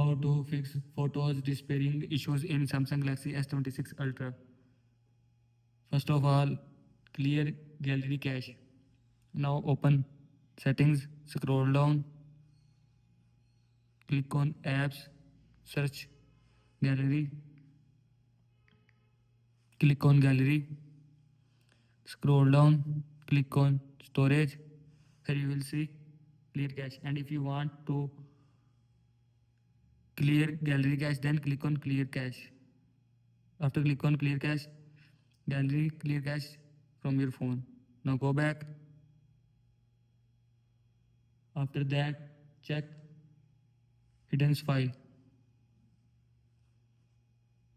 How to fix photos disappearing issues in Samsung Galaxy S26 Ultra. First of all, clear gallery cache. Now open settings, scroll down, click on apps, search gallery, click on gallery, scroll down, click on storage. Here you will see clear cache, and if you want to clear gallery cache, then click on clear cache. After click on clear cache, gallery clear cache from your phone. Now go back. After that, check hidden file.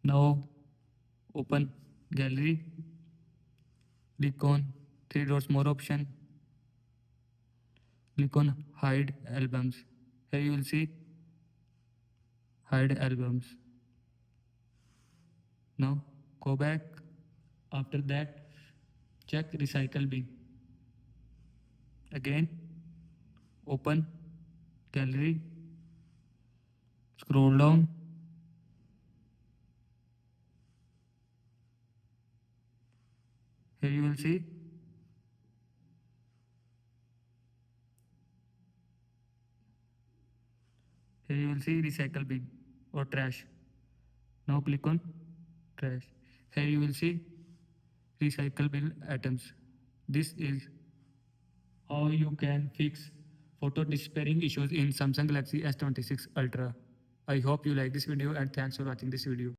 Now open gallery, click on three dots more option, click on hide albums. Here you will see hide albums. Now go back. After that, check recycle bin. Again, open gallery, scroll down, here you will see recycle bin or trash. Now click on trash. Here you will see recycle bin items. This is how you can fix photo disappearing issues in Samsung Galaxy S26 Ultra. I hope you like this video and thanks for watching this video.